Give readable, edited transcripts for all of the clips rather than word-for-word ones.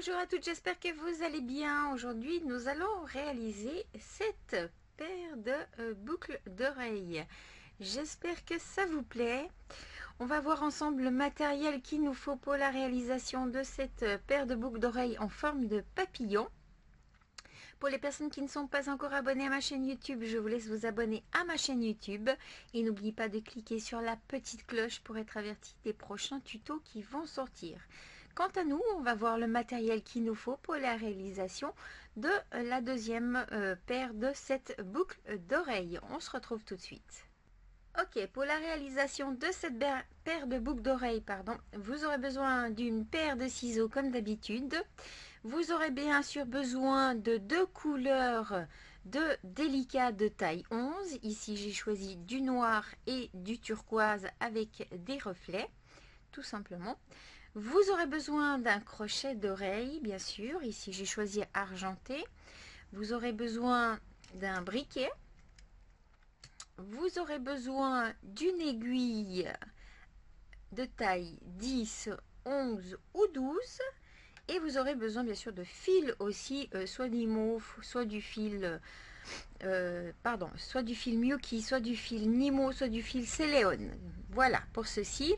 Bonjour à toutes, j'espère que vous allez bien. Aujourd'hui, nous allons réaliser cette paire de boucles d'oreilles. J'espère que ça vous plaît. On va voir ensemble le matériel qu'il nous faut pour la réalisation de cette paire de boucles d'oreilles en forme de papillon. Pour les personnes qui ne sont pas encore abonnées à ma chaîne YouTube, je vous laisse vous abonner à ma chaîne YouTube. Et n'oubliez pas de cliquer sur la petite cloche pour être averti des prochains tutos qui vont sortir. Quant à nous, on va voir le matériel qu'il nous faut pour la réalisation de la deuxième paire de cette boucle d'oreilles. On se retrouve tout de suite. Ok, pour la réalisation de cette paire de boucles d'oreilles, vous aurez besoin d'une paire de ciseaux comme d'habitude. Vous aurez bien sûr besoin de deux couleurs de délicat de taille 11. Ici, j'ai choisi du noir et du turquoise avec des reflets, tout simplement. Vous aurez besoin d'un crochet d'oreille, bien sûr. Ici, j'ai choisi argenté. Vous aurez besoin d'un briquet. Vous aurez besoin d'une aiguille de taille 10, 11 ou 12. Et vous aurez besoin bien sûr de fil aussi, soit du mauve, soit du fil, soit du fil Miyuki, soit du fil Nimo, soit du fil Céléone. Voilà pour ceci.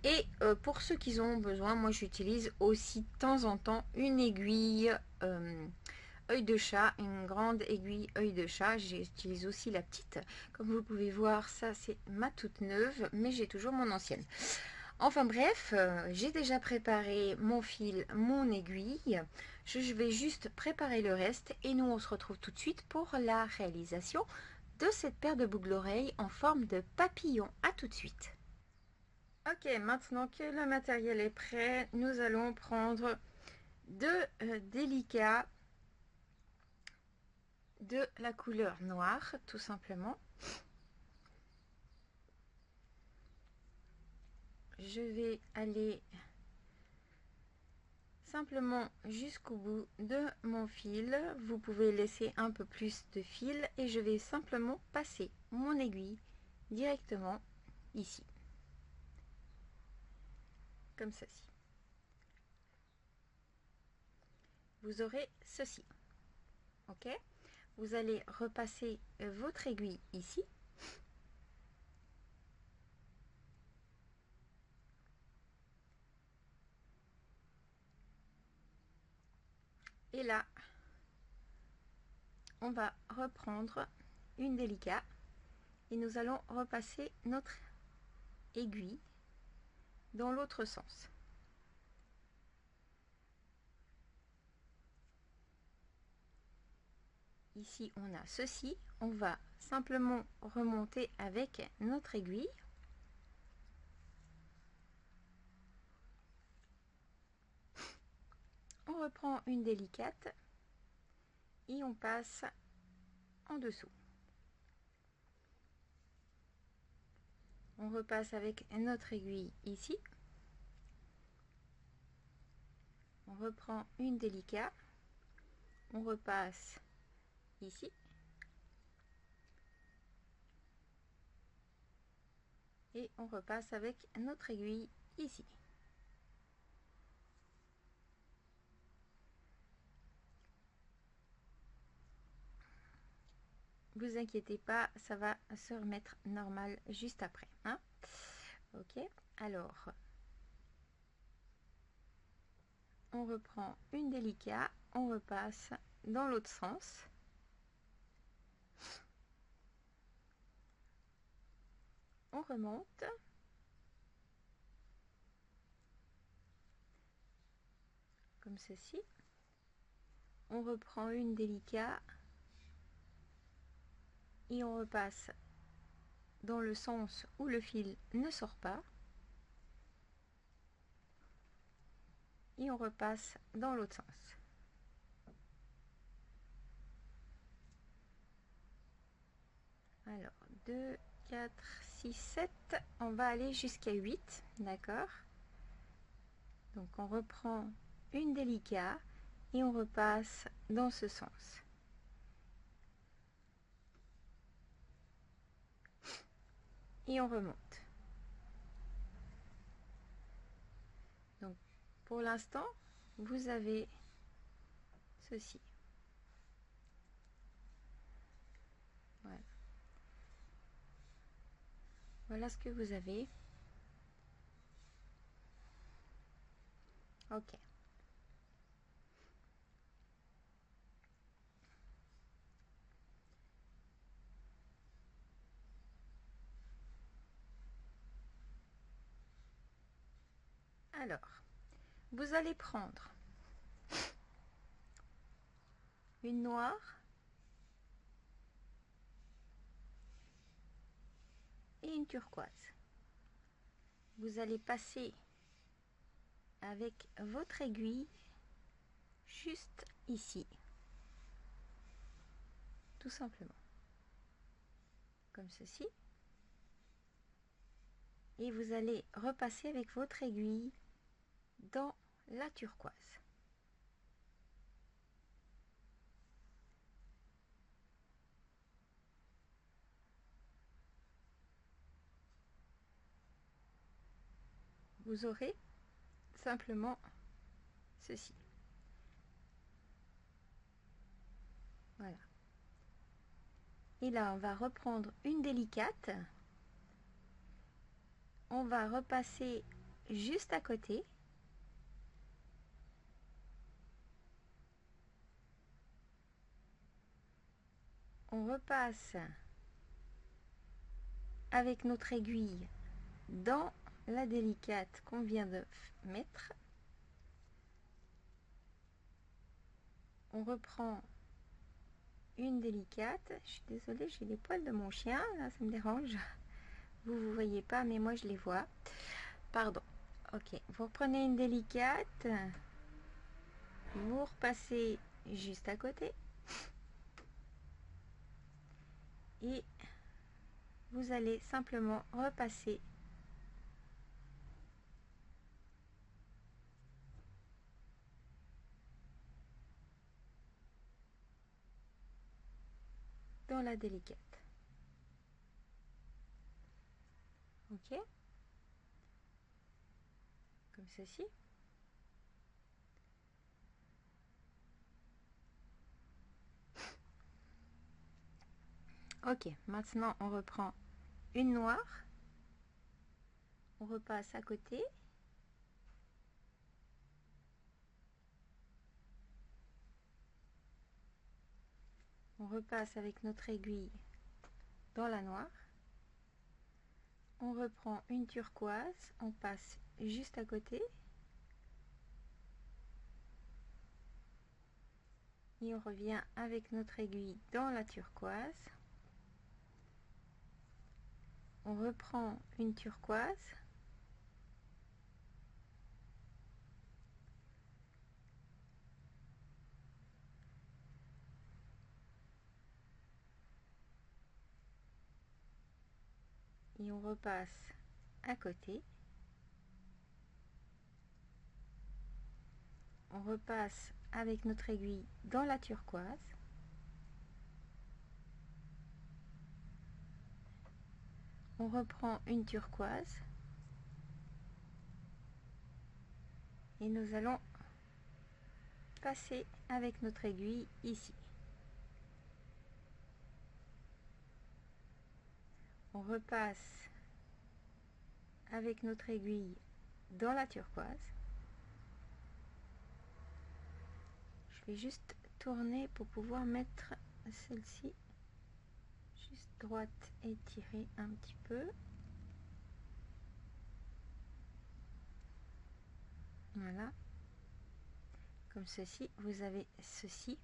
Et pour ceux qui ont besoin, moi j'utilise aussi de temps en temps une aiguille œil de chat, une grande aiguille œil de chat. J'utilise aussi la petite. Comme vous pouvez voir, ça c'est ma toute neuve, mais j'ai toujours mon ancienne. Enfin bref, j'ai déjà préparé mon fil, mon aiguille. Je vais juste préparer le reste et nous on se retrouve tout de suite pour la réalisation de cette paire de boucles d'oreilles en forme de papillon. A tout de suite. Ok, maintenant que le matériel est prêt, nous allons prendre deux délicats de la couleur noire, tout simplement. Je vais aller simplement jusqu'au bout de mon fil. Vous pouvez laisser un peu plus de fil et je vais simplement passer mon aiguille directement ici, comme ceci. Vous aurez ceci, ok? Vous allez repasser votre aiguille ici. Et là, on va reprendre une délicate et nous allons repasser notre aiguille dans l'autre sens. Ici, on a ceci. On va simplement remonter avec notre aiguille. On reprend une délicate et on passe en dessous. On repasse avec notre aiguille ici. On reprend une délicate. On repasse ici. Et on repasse avec notre aiguille ici. Vous inquiétez pas, ça va se remettre normal juste après, hein. Ok, alors on reprend une délicate, on repasse dans l'autre sens. On remonte. Comme ceci. On reprend une délicate et on repasse dans le sens où le fil ne sort pas. Et on repasse dans l'autre sens. Alors, 2, 4, 6, 7. On va aller jusqu'à 8. D'accord? Donc, on reprend une délicate et on repasse dans ce sens. Et on remonte. Donc, pour l'instant, vous avez ceci. Voilà. Voilà ce que vous avez. Ok. Alors, vous allez prendre une noire et une turquoise. Vous allez passer avec votre aiguille juste ici, tout simplement, comme ceci. Et vous allez repasser avec votre aiguille dans la turquoise. Vous aurez simplement ceci. Voilà. Et là, on va reprendre une délicate. On va repasser juste à côté. On repasse avec notre aiguille dans la délicate qu'on vient de mettre. On reprend une délicate. Je suis désolée, j'ai les poils de mon chien, là, ça me dérange. Vous voyez pas, mais moi je les vois. Pardon. Ok, vous reprenez une délicate. Vous repassez juste à côté. Et vous allez simplement repasser dans la délicate. Ok, comme ceci. Ok, maintenant on reprend une noire, on repasse à côté, on repasse avec notre aiguille dans la noire, on reprend une turquoise, on passe juste à côté et on revient avec notre aiguille dans la turquoise. On reprend une turquoise, et on repasse à côté. On repasse avec notre aiguille dans la turquoise. On reprend une turquoise et nous allons passer avec notre aiguille ici. On repasse avec notre aiguille dans la turquoise. Je vais juste tourner pour pouvoir mettre celle-ci juste droite et tirer un petit peu. Voilà. Comme ceci, vous avez ceci.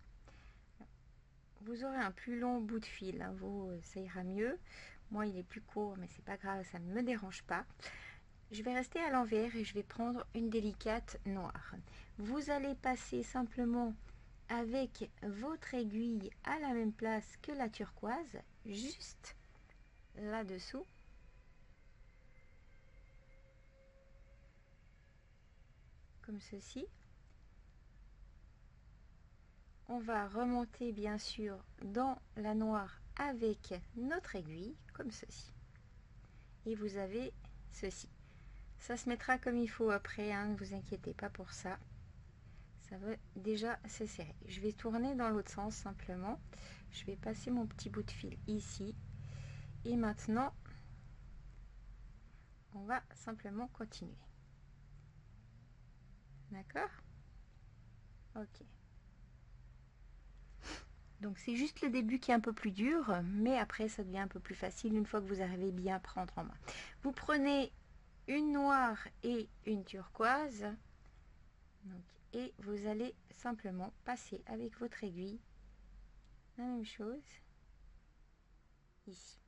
Vous aurez un plus long bout de fil, hein, vous, ça ira mieux. Moi, il est plus court, mais c'est pas grave, ça ne me dérange pas. Je vais rester à l'envers et je vais prendre une délicate noire. Vous allez passer simplement avec votre aiguille à la même place que la turquoise, juste là-dessous. Comme ceci. On va remonter bien sûr dans la noire avec notre aiguille, comme ceci. Et vous avez ceci. Ça se mettra comme il faut après, hein, ne vous inquiétez pas pour ça. Ça veut déjà se serrer. Je vais tourner dans l'autre sens simplement. Je vais passer mon petit bout de fil ici. Et maintenant, on va simplement continuer. D'accord? Ok. Donc c'est juste le début qui est un peu plus dur, mais après ça devient un peu plus facile une fois que vous arrivez bien à prendre en main. Vous prenez une noire et une turquoise. Donc, et vous allez simplement passer avec votre aiguille la même chose ici.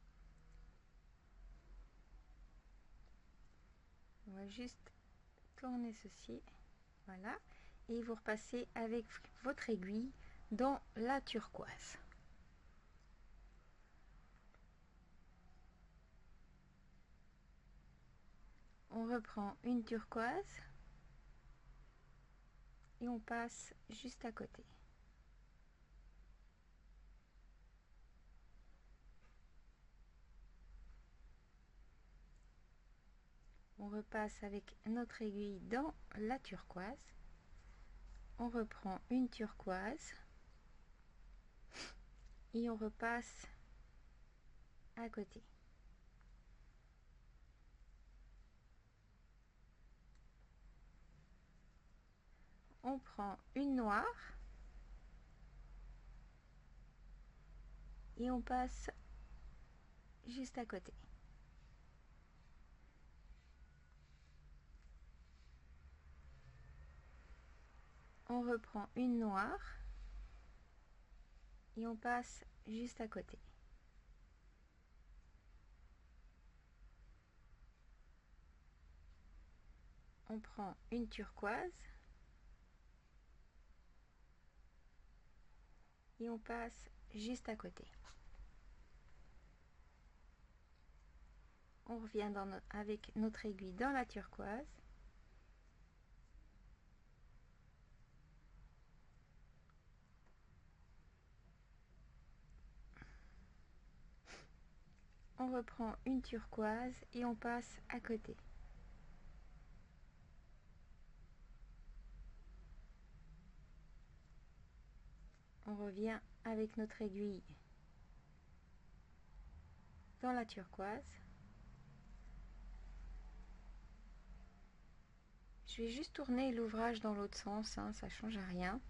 On va juste tourner ceci, voilà, et vous repassez avec votre aiguille dans la turquoise. On reprend une turquoise et on passe juste à côté. On repasse avec notre aiguille dans la turquoise. On reprend une turquoise et on repasse à côté. On prend une noire et on passe juste à côté. On reprend une noire et on passe juste à côté. On prend une turquoise et on passe juste à côté. On revient avec notre aiguille dans la turquoise. On reprend une turquoise et on passe à côté. On revient avec notre aiguille dans la turquoise. Je vais juste tourner l'ouvrage dans l'autre sens, hein, ça ne change rien.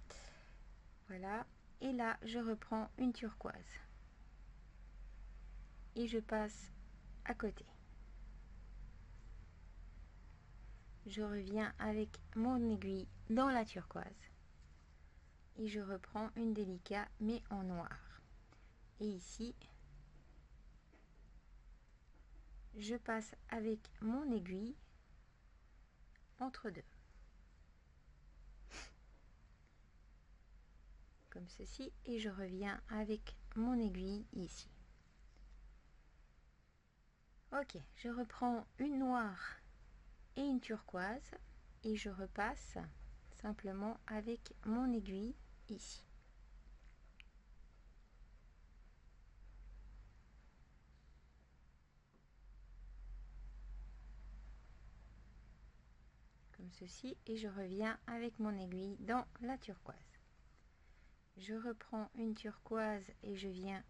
Voilà. Et là, je reprends une turquoise. Et je passe à côté. Je reviens avec mon aiguille dans la turquoise. Et je reprends une délicate mais en noir. Et ici, je passe avec mon aiguille entre deux. Comme ceci. Et je reviens avec mon aiguille ici. Ok, je reprends une noire et une turquoise. Et je repasse simplement avec mon aiguille ici. Comme ceci, et je reviens avec mon aiguille dans la turquoise. Je reprends une turquoise et je viens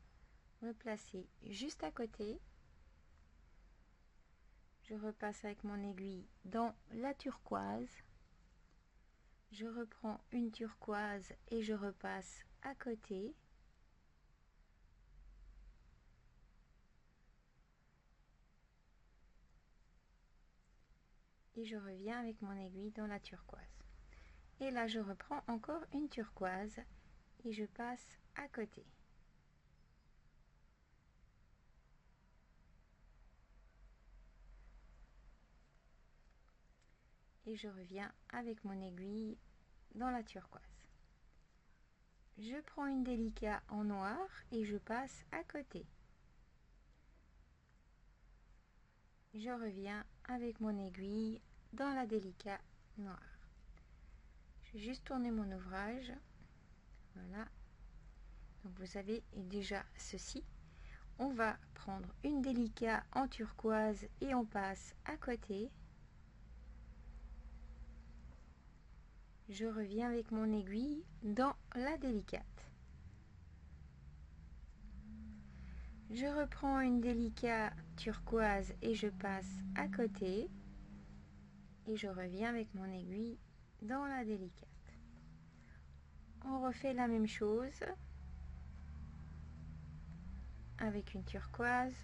me placer juste à côté. Je repasse avec mon aiguille dans la turquoise. Je reprends une turquoise et je repasse à côté. Et je reviens avec mon aiguille dans la turquoise. Et là, je reprends encore une turquoise et je passe à côté. Et je reviens avec mon aiguille dans la turquoise. Je prends une délicate en noir et je passe à côté. Je reviens avec mon aiguille dans la délicate noire. Je vais juste tourner mon ouvrage. Voilà. Donc vous avez déjà ceci. On va prendre une délicate en turquoise et on passe à côté. Je reviens avec mon aiguille dans la délicate. Je reprends une délicate turquoise et je passe à côté. Et je reviens avec mon aiguille dans la délicate. On refait la même chose avec une turquoise.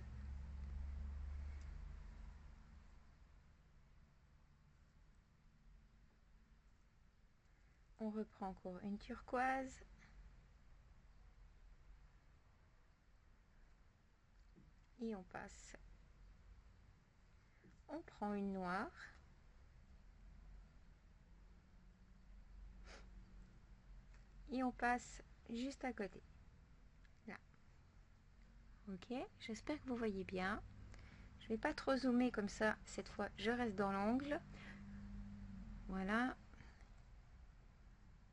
On reprend encore une turquoise. Et on passe. On prend une noire. Et on passe juste à côté. Là. Ok, j'espère que vous voyez bien. Je ne vais pas trop zoomer comme ça. Cette fois, je reste dans l'angle. Voilà.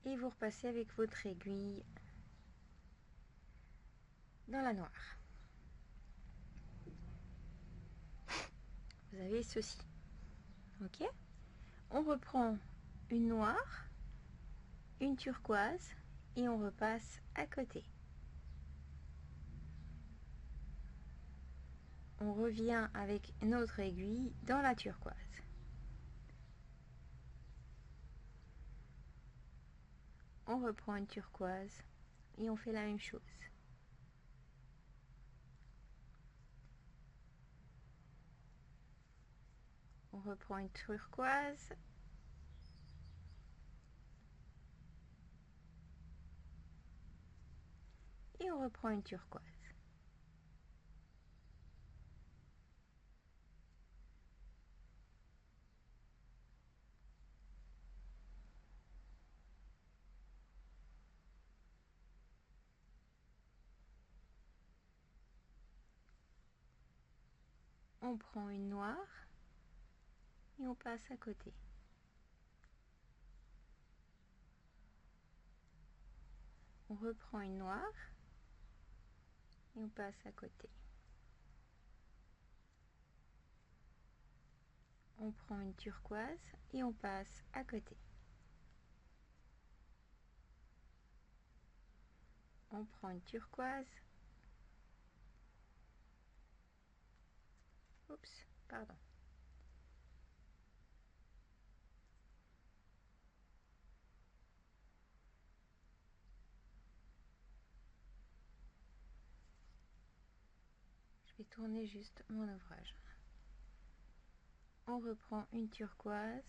Et vous repassez avec votre aiguille dans la noire. Vous avez ceci. Ok. On reprend une noire, une turquoise et on repasse à côté. On revient avec notre aiguille dans la turquoise. On reprend une turquoise et on fait la même chose. On reprend une turquoise. Et on reprend une turquoise. On prend une noire et on passe à côté. On reprend une noire et on passe à côté. On prend une turquoise et on passe à côté. On prend une turquoise. Oups, pardon. Je vais tourner juste mon ouvrage. On reprend une turquoise.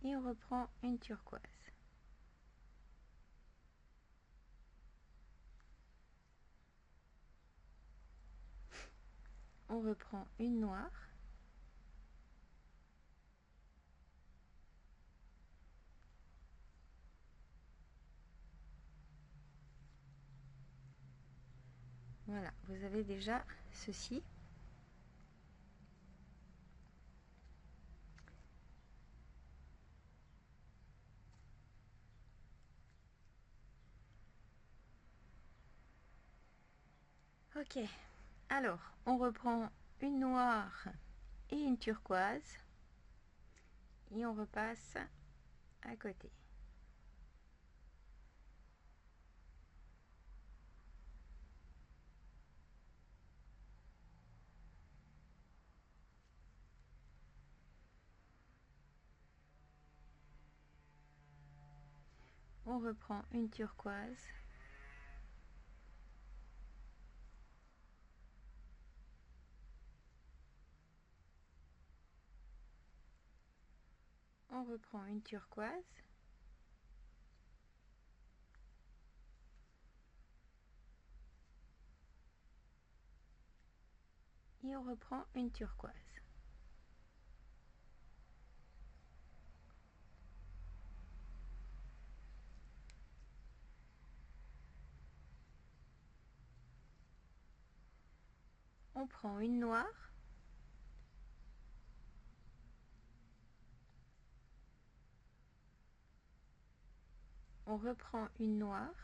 Et on reprend une turquoise. On reprend une noire. Voilà, vous avez déjà ceci. Ok, alors on reprend une noire et une turquoise et on repasse à côté. On reprend une turquoise. On reprend une turquoise. Et on reprend une turquoise. On prend une noire. On reprend une noire.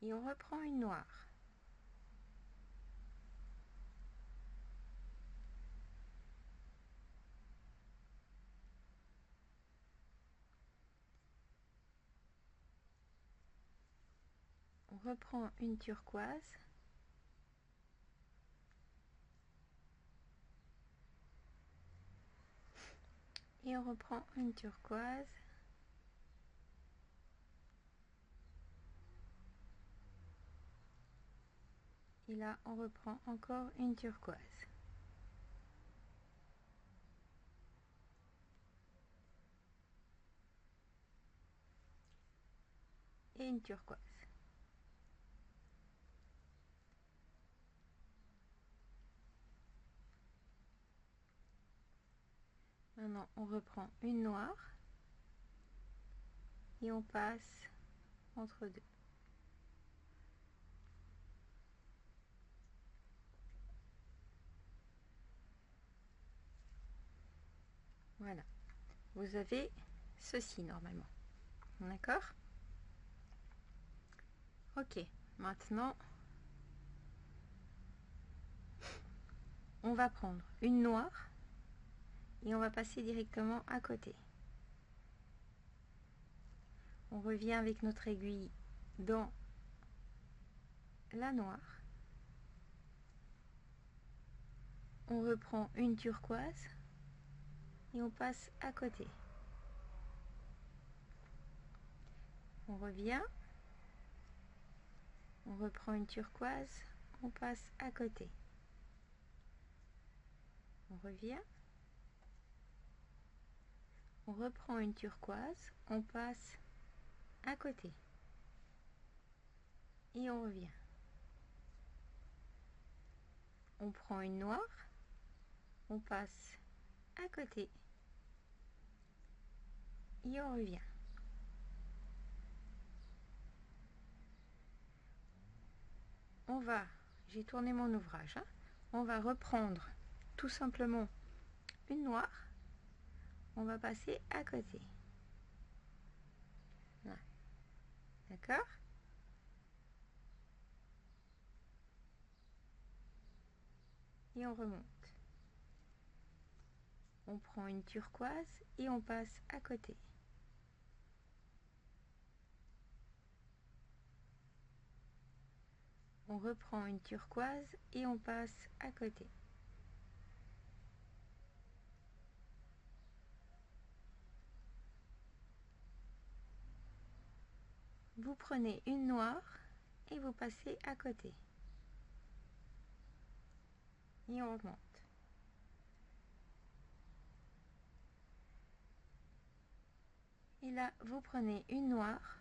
et on reprend une noire. On reprend une turquoise. Et on reprend une turquoise. Et là, on reprend encore une turquoise. Et une turquoise. Maintenant, on reprend une noire et on passe entre deux. Voilà. Vous avez ceci normalement. D'accord? Ok. Maintenant, on va prendre une noire et on va passer directement à côté. On revient avec notre aiguille dans la noire. On reprend une turquoise et on passe à côté. On revient. On reprend une turquoise, on passe à côté. On revient. On reprend une turquoise, on passe à côté. Et on revient. On prend une noire, on passe à côté. Et on revient. On va, j'ai tourné mon ouvrage, hein, on va reprendre tout simplement une noire, on va passer à côté. Voilà. D'accord? Et on remonte. On prend une turquoise et on passe à côté. On reprend une turquoise et on passe à côté. Vous prenez une noire et vous passez à côté. Et on remonte. Et là, vous prenez une noire.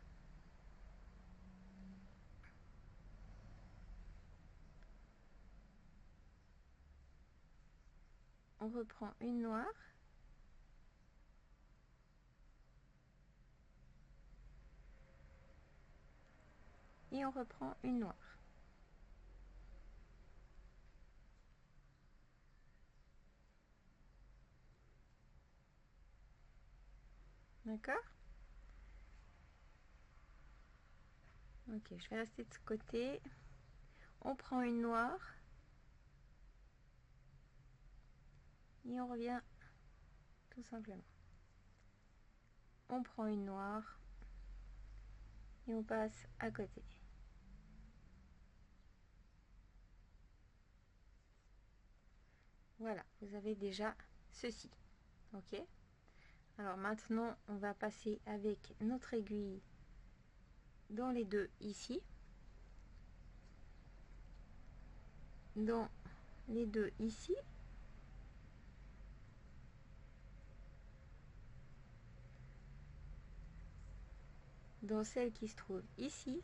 On reprend une noire. Et on reprend une noire. D'accord? Ok, je vais rester de ce côté. On prend une noire. Et on revient tout simplement. On prend une noire. Et on passe à côté. Voilà, vous avez déjà ceci. Ok? Alors maintenant, on va passer avec notre aiguille dans les deux ici. Dans les deux ici. Dans celle qui se trouve ici.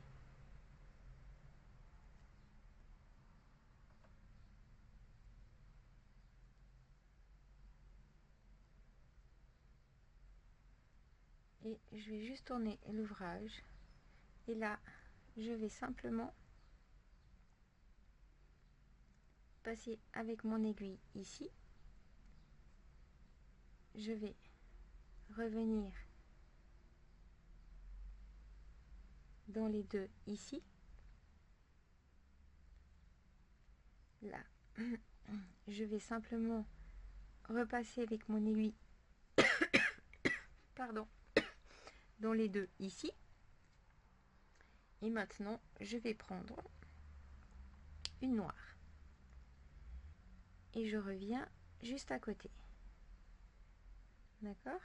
Et je vais juste tourner l'ouvrage. Et là, je vais simplement passer avec mon aiguille ici. Je vais revenir dans les deux ici. Là, je vais simplement repasser avec mon aiguille, pardon, dans les deux ici. Et maintenant, je vais prendre une noire. Et je reviens juste à côté. D'accord?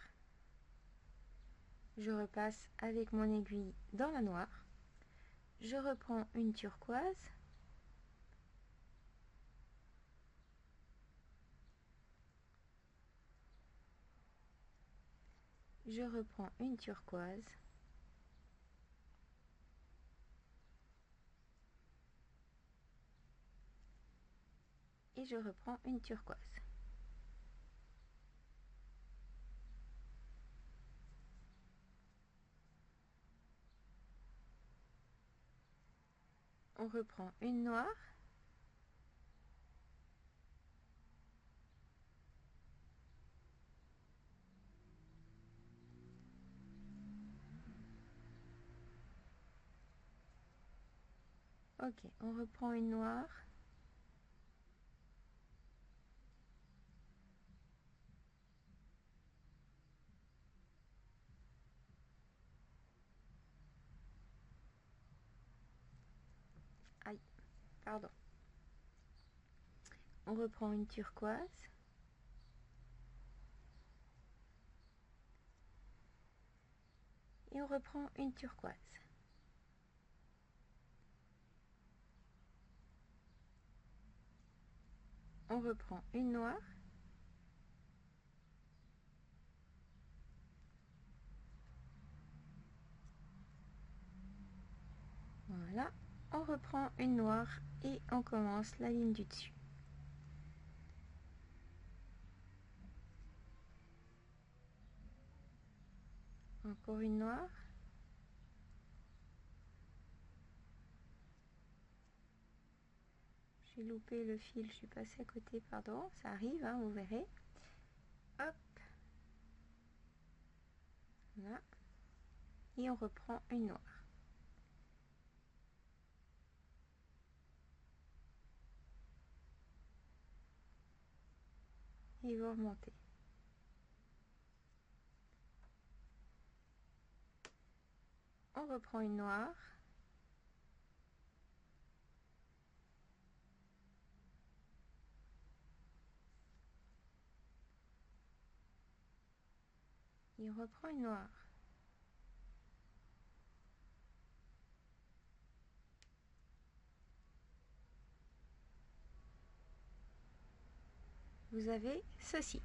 Je repasse avec mon aiguille dans la noire. Je reprends une turquoise. Je reprends une turquoise. Et je reprends une turquoise. On reprend une noire. Ok, on reprend une noire. Aïe, pardon. On reprend une turquoise. Et on reprend une turquoise. On reprend une noire. Voilà, on reprend une noire et on commence la ligne du dessus. Encore une noire. J'ai loupé le fil, je suis passée à côté, pardon, ça arrive, hein, vous verrez. Hop. Voilà. Et on reprend une noire. Et vous remontez. On reprend une noire. Et on reprend une noire. Vous avez ceci.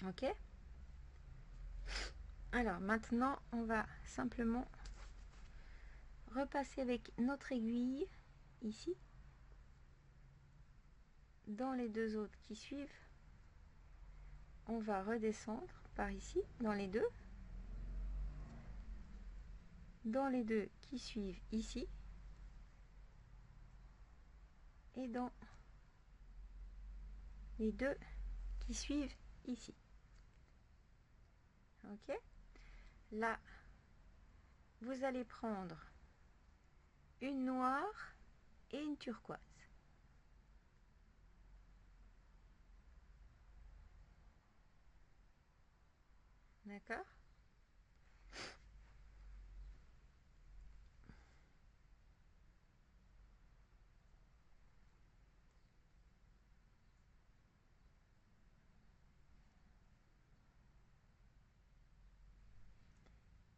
Ok? Alors maintenant, on va simplement repasser avec notre aiguille ici dans les deux autres qui suivent. On va redescendre par ici dans les deux qui suivent ici et dans les deux qui suivent ici. Ok, là vous allez prendre une noire et une turquoise. D'accord?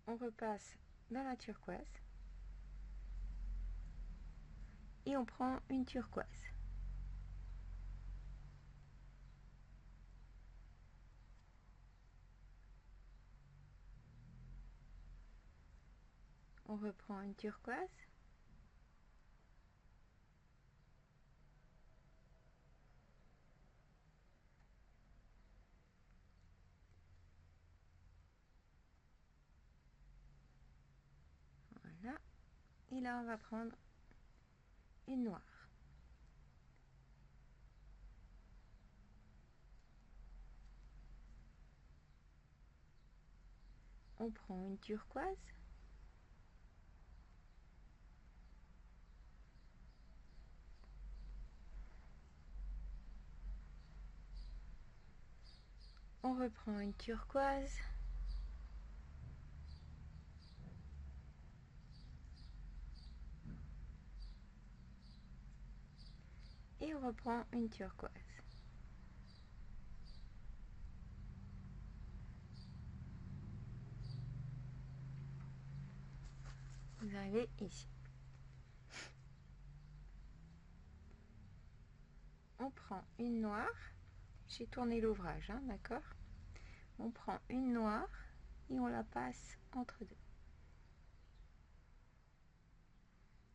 On repasse dans la turquoise et on prend une turquoise. On reprend une turquoise. Voilà. Et là, on va prendre une noire. On prend une turquoise. On reprend une turquoise. Et on reprend une turquoise. Vous arrivez ici. On prend une noire. J'ai tourné l'ouvrage, hein, d'accord? On prend une noire et on la passe entre deux.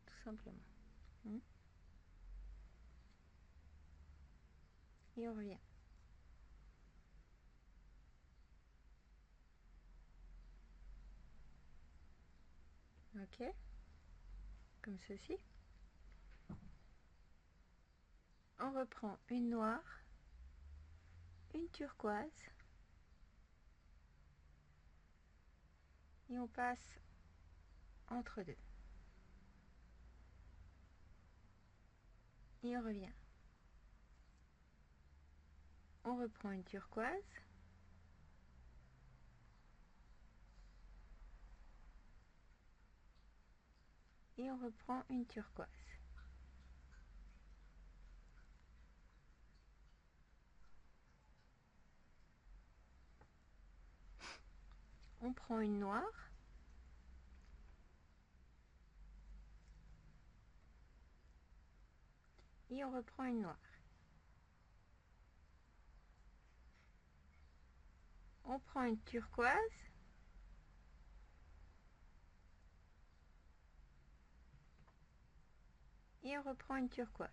Tout simplement. Et on revient. Ok? Comme ceci. On reprend une noire, une turquoise et on passe entre deux. Et on revient. On reprend une turquoise. Et on reprend une turquoise. On prend une noire. Et on reprend une noire. On prend une turquoise. Et on reprend une turquoise.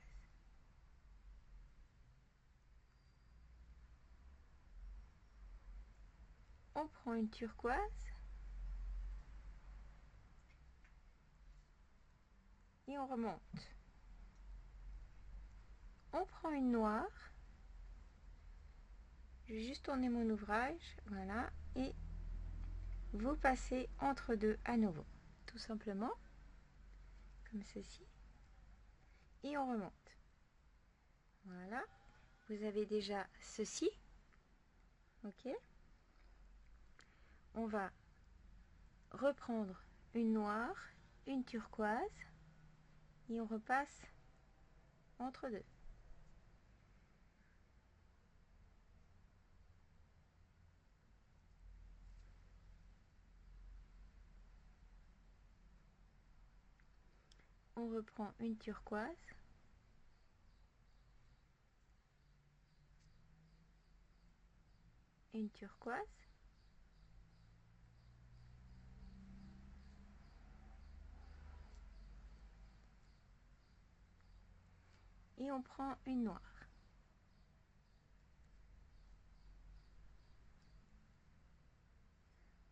On prend une turquoise. Et on remonte. On prend une noire. Je vais juste tourner mon ouvrage, voilà, et vous passez entre deux à nouveau, tout simplement, comme ceci, et on remonte. Voilà, vous avez déjà ceci, ok. On va reprendre une noire, une turquoise, et on repasse entre deux. On reprend une turquoise, une turquoise, et on prend une noire.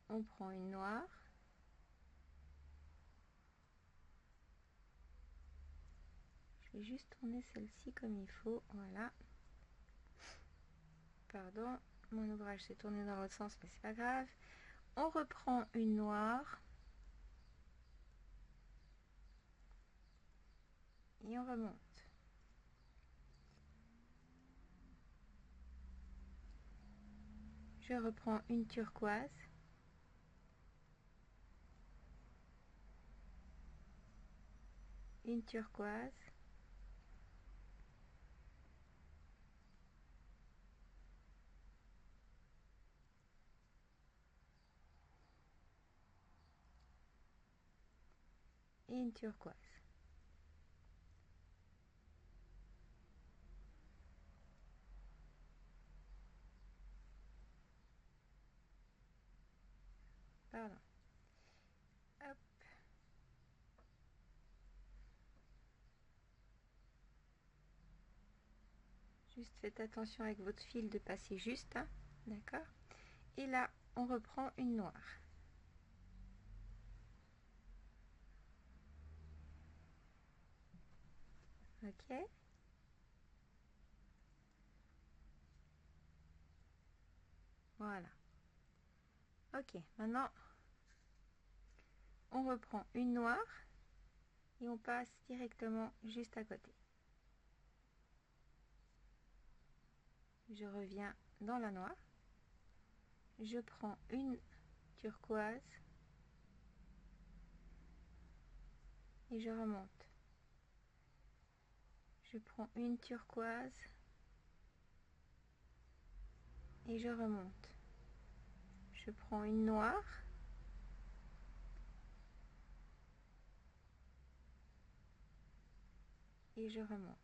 On prend une noire, je vais juste tourner celle-ci comme il faut, voilà. Pardon, mon ouvrage s'est tourné dans l'autre sens, mais c'est pas grave. On reprend une noire et on remonte. Je reprends une turquoise, une turquoise, et une turquoise. Pardon. Hop. Juste faites attention avec votre fil de passer juste, hein, d'accord. Et là, on reprend une noire. Ok. Voilà. Ok, maintenant, on reprend une noire et on passe directement juste à côté. Je reviens dans la noire. je prends une turquoise et je remonte. Je prends une turquoise et je remonte. Je prends une noire et je remonte.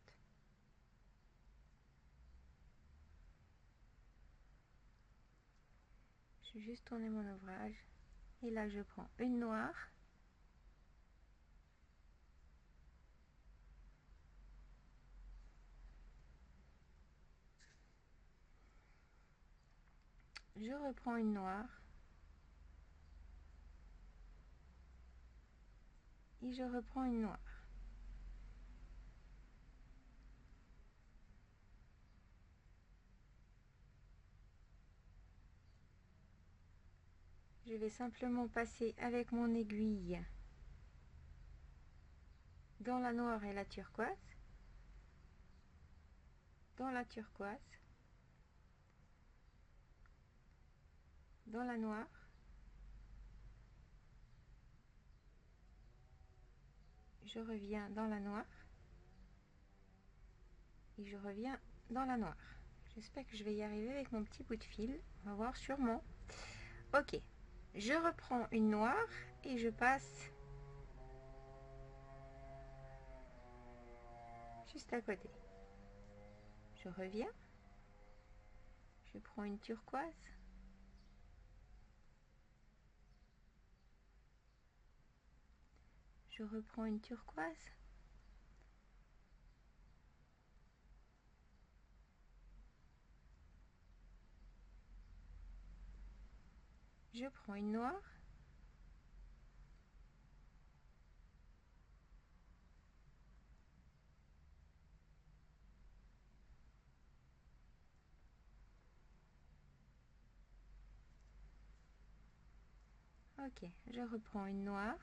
Je vais juste tourner mon ouvrage et là je prends une noire je reprends une noire et je reprends une noire. Je vais simplement passer avec mon aiguille dans la noire et la turquoise, dans la turquoise, dans la noire, je reviens dans la noire et je reviens dans la noire. J'espère que je vais y arriver avec mon petit bout de fil, on va voir sûrement. Ok, je reprends une noire et je passe juste à côté. Je reviens, je prends une turquoise, je reprends une turquoise, je prends une noire, ok, je reprends une noire,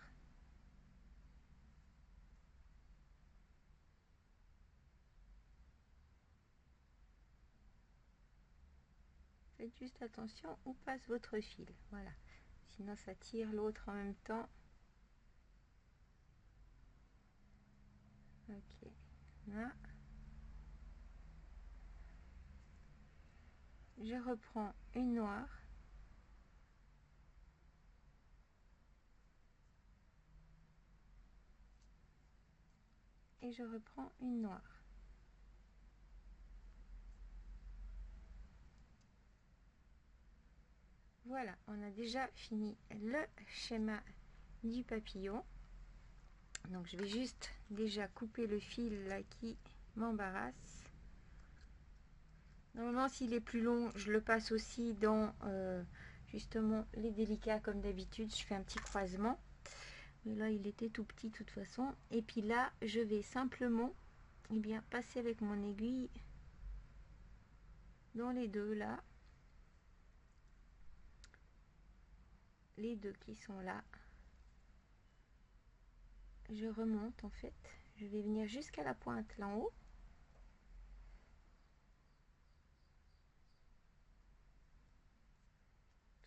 faites juste attention où passe votre fil, voilà, sinon ça tire l'autre en même temps. Ok, là, je reprends une noire, et je reprends une noire. Voilà, on a déjà fini le schéma du papillon. Donc je vais juste déjà couper le fil là qui m'embarrasse. Normalement s'il est plus long, je le passe aussi dans justement les délicats comme d'habitude. Je fais un petit croisement. Mais là il était tout petit de toute façon. Et puis là je vais simplement passer avec mon aiguille dans les deux là. Les deux qui sont là. Je remonte en fait. Je vais venir jusqu'à la pointe là en haut.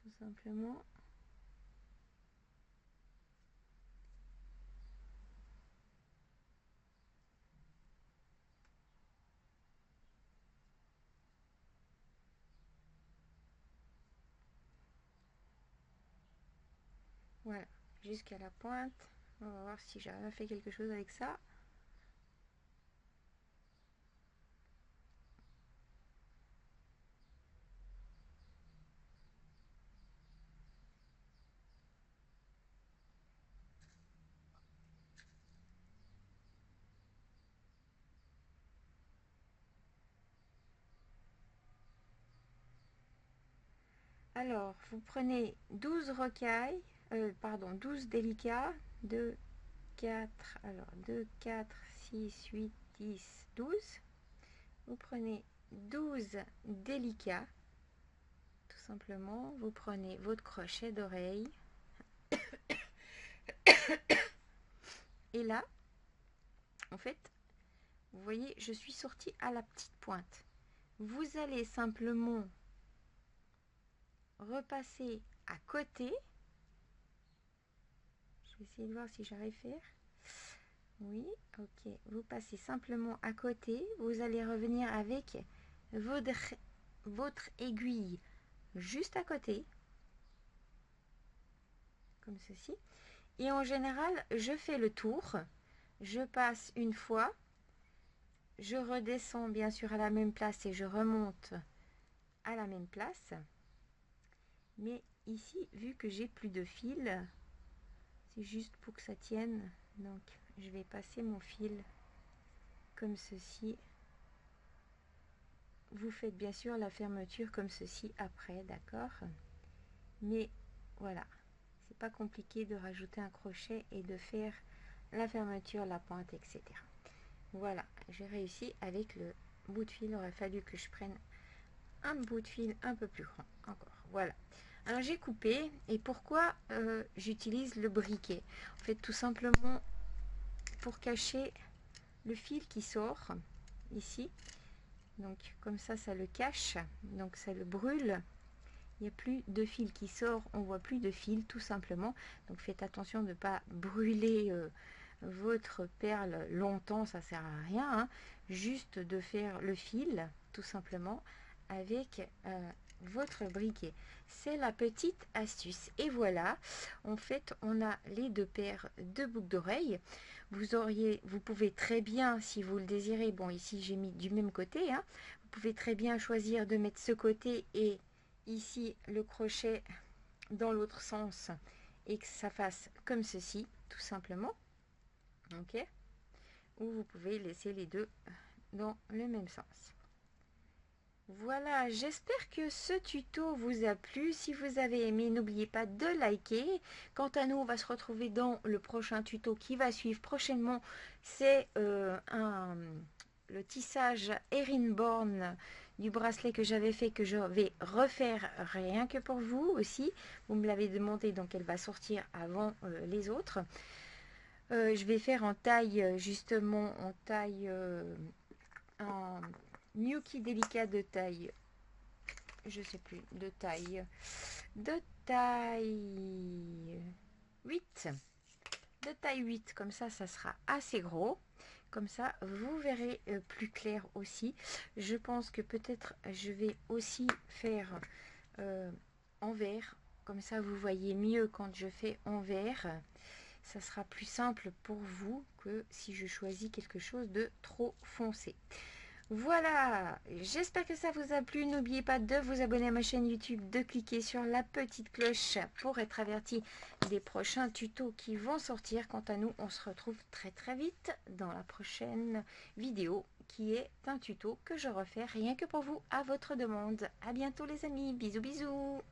Tout simplement. Voilà, jusqu'à la pointe. On va voir si j'arrive à faire quelque chose avec ça. Alors, vous prenez 12 rocailles, pardon, 12 délicats, 2, 4, alors 2, 4, 6, 8, 10, 12. Vous prenez 12 délicats, tout simplement. Vous prenez votre crochet d'oreille. Et là, en fait, vous voyez, je suis sortie à la petite pointe. Vous allez simplement repasser à côté. Je vais essayer de voir si j'arrive à faire. Oui, ok. Vous passez simplement à côté. Vous allez revenir avec votre aiguille juste à côté. Comme ceci. Et en général, je fais le tour. Je passe une fois. Je redescends bien sûr à la même place et je remonte à la même place. Mais ici, vu que j'ai plus de fil, c'est juste pour que ça tienne. Donc, je vais passer mon fil comme ceci. Vous faites bien sûr la fermeture comme ceci après, d'accord? Mais voilà, c'est pas compliqué de rajouter un crochet et de faire la fermeture, la pointe, etc. Voilà, j'ai réussi avec le bout de fil. Il aurait fallu que je prenne un bout de fil un peu plus grand encore. Voilà. Alors j'ai coupé. Et pourquoi j'utilise le briquet? En fait, tout simplement pour cacher le fil qui sort ici. Donc comme ça le cache. Donc ça le brûle. Il n'y a plus de fil qui sort. On voit plus de fil tout simplement. Donc faites attention de ne pas brûler votre perle longtemps. Ça sert à rien. Hein. Juste de faire le fil tout simplement avec votre briquet. C'est la petite astuce. Et voilà, en fait, on a les deux paires de boucles d'oreilles. Vous pouvez très bien, si vous le désirez, bon ici j'ai mis du même côté, hein, vous pouvez très bien choisir de mettre ce côté et ici le crochet dans l'autre sens et que ça fasse comme ceci, tout simplement. Ok. Ou vous pouvez laisser les deux dans le même sens. Voilà, j'espère que ce tuto vous a plu. Si vous avez aimé, n'oubliez pas de liker. Quant à nous, on va se retrouver dans le prochain tuto qui va suivre prochainement. C'est le tissage herringbone du bracelet que j'avais fait, que je vais refaire rien que pour vous aussi. Vous me l'avez demandé, donc elle va sortir avant les autres. Je vais faire en taille, justement, en taille... en Gnocchi délicat de taille, je sais plus, de taille 8, de taille 8, comme ça sera assez gros, comme ça vous verrez plus clair aussi. Je pense que peut-être je vais aussi faire en vert, comme ça vous voyez mieux quand je fais en vert. Ça sera plus simple pour vous que si je choisis quelque chose de trop foncé. Voilà, j'espère que ça vous a plu. N'oubliez pas de vous abonner à ma chaîne YouTube, de cliquer sur la petite cloche pour être averti des prochains tutos qui vont sortir. Quant à nous, on se retrouve très très vite dans la prochaine vidéo qui est un tuto que je refais rien que pour vous à votre demande. À bientôt les amis, bisous bisous.